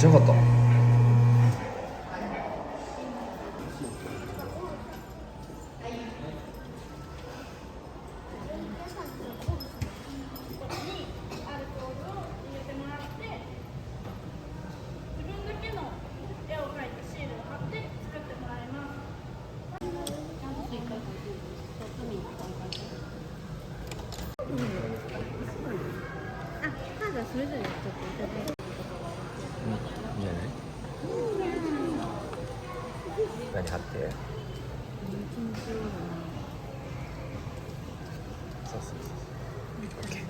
ちゃよかった。それぞれちょっといただいて。いいんじゃない？何貼って？そうそうそう。オッケー。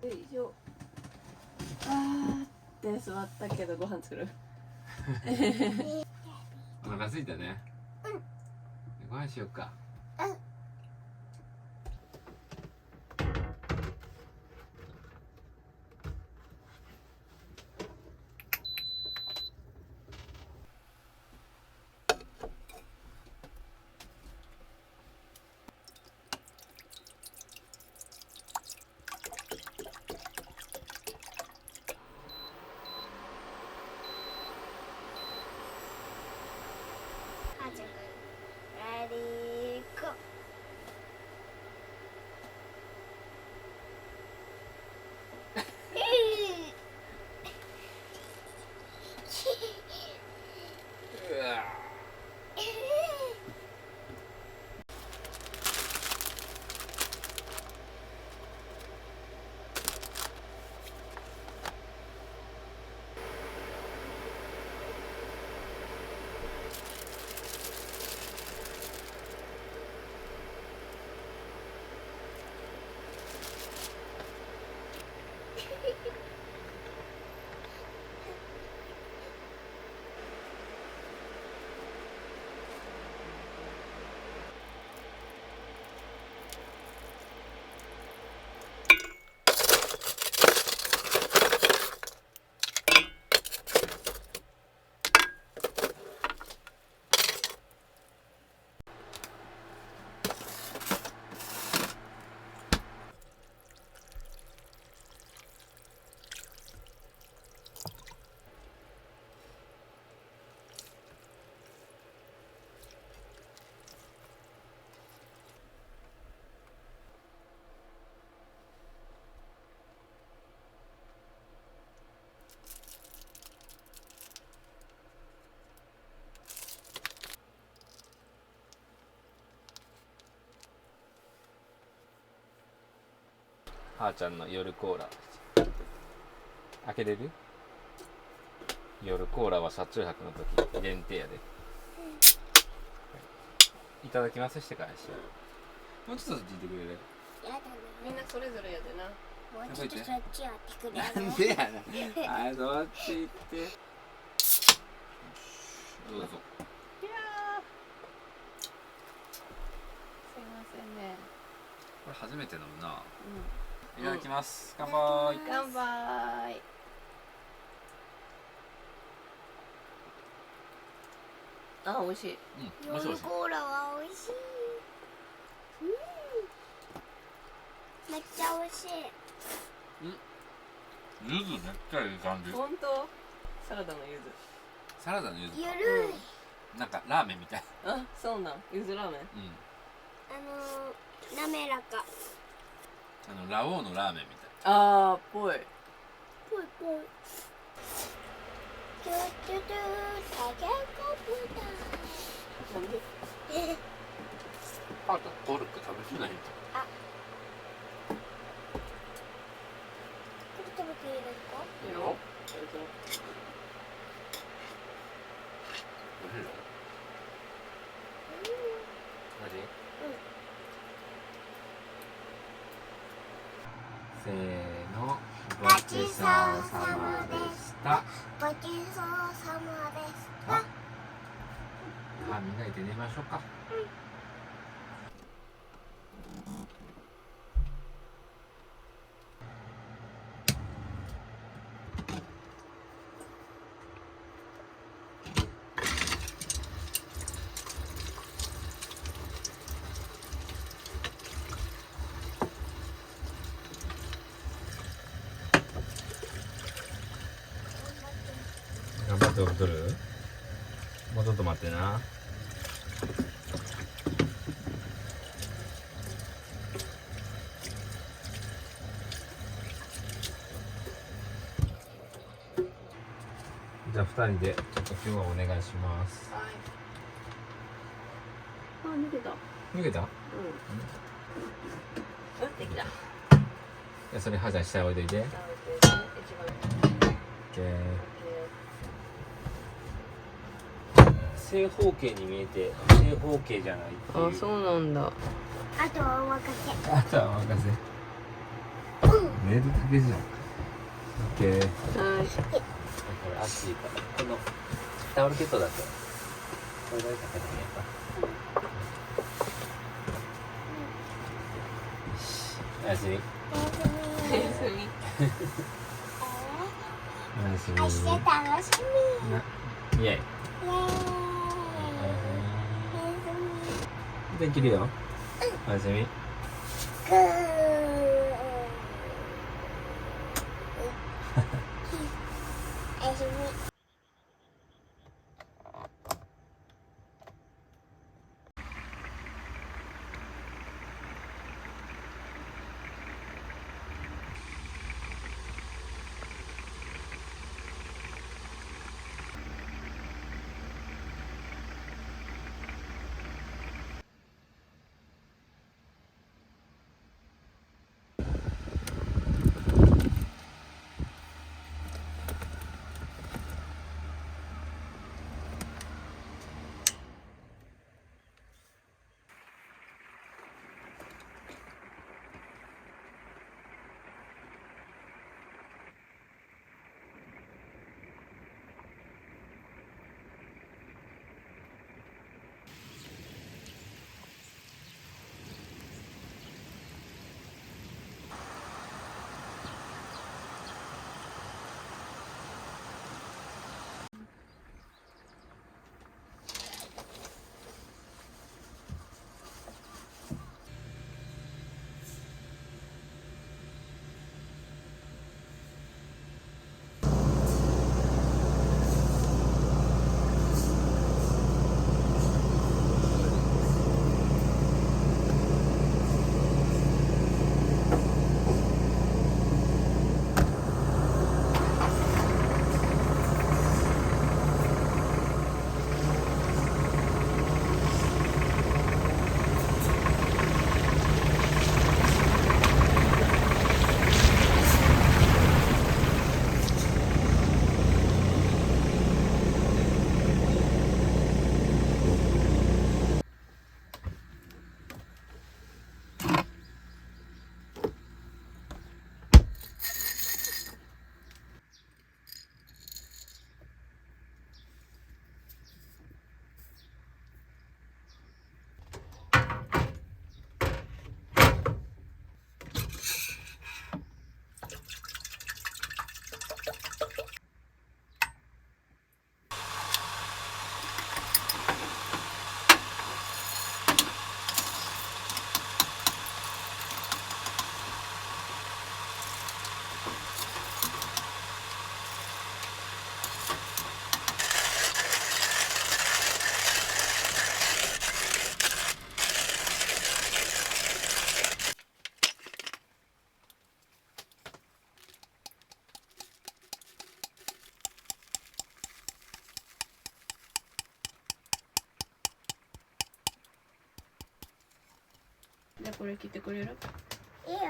以上。あーって座ったけどご飯作る。お腹空いたね。ご飯しよっか。Ready, go. おはーちゃんの夜コーラ開けれる？夜コーラは車中泊の時限定やで。いただきますしてからしよう。もうちょっとそっち行ってくれる？やだな。みんなそれぞれやでな。もうちょっとそっちやってくれる。なんでやな。はい、そっち行って。どうぞ。いやすいませんね。これ初めて飲むな。ういただきます。乾杯。ん。乾杯。あ、美味しい。うん、もしもし。夜コーラは美味しい。めっちゃ美味しい。柚子めっちゃいい感じ。本当？サラダの柚サラダの柚子。ゆるい。なんかラーメンみたい。子。あ、そうなん。柚子ラーメン。うん。滑らか。ラオウのラーメンみたい。あー、ぽい。ぽいぽい。トゥトゥトゥタケコプタ。なんで？パートコルク食べてない。これ食べていいですか？いいよ。どうぞ。おいしいよ。味？せーの。ごちそうさまでした。ごちそうさまでした。歯磨いて寝ましょうか。頑張って起きとる？もうちょっと待ってな。じゃあ2人でちょっと今日はお願いします。はい。あ、抜けた。脱げた？うん。できた。いや、それ歯じゃ下置いといて。じゃあ一番。オッケー。正方形に見えて正方形じゃないっていう。あ、そうなんだ。あとはお任せ。あとはお任せ。寝るだけじゃん。オッケー。はい。これ熱いからこのタオルケットだとこれだけかけてみようか。よしおやすみ。おやすみ。おやすみ。明日楽しみ。イエイ。イエーイ。できるよ。おやすみ。グー。おやすみ。じゃあこれ切ってくれる？いいよ。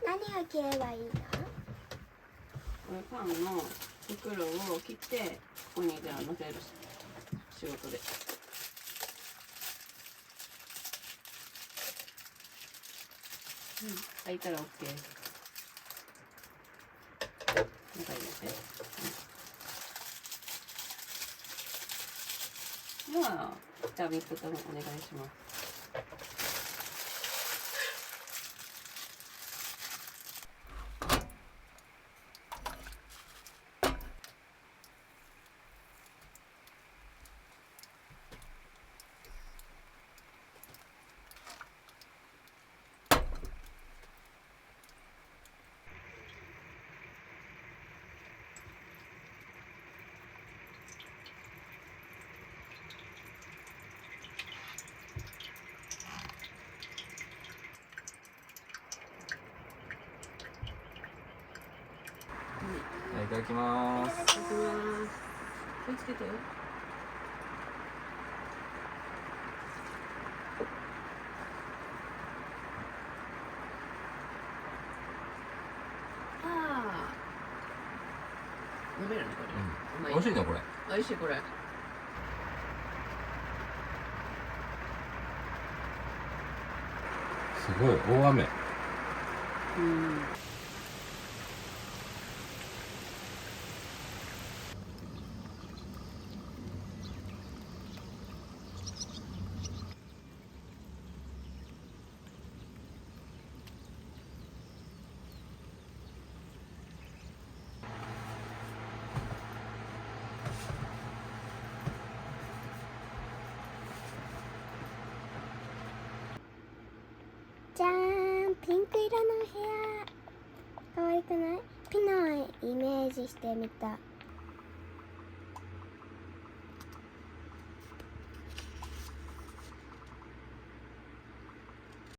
何を切ればいいの？これパンの袋を切ってここにじゃあ乗せる仕事で。開いたら OK。中入れて。では、じゃあミックスお願いします。はい、いただきます。いただきます。気をつけてよ。ああ。飲めるねこれ。美味しいねこれ。美味しいこれ。すごい大雨。うん。じゃーん、ピンク色の部屋。可愛くない？ピノをイメージしてみた。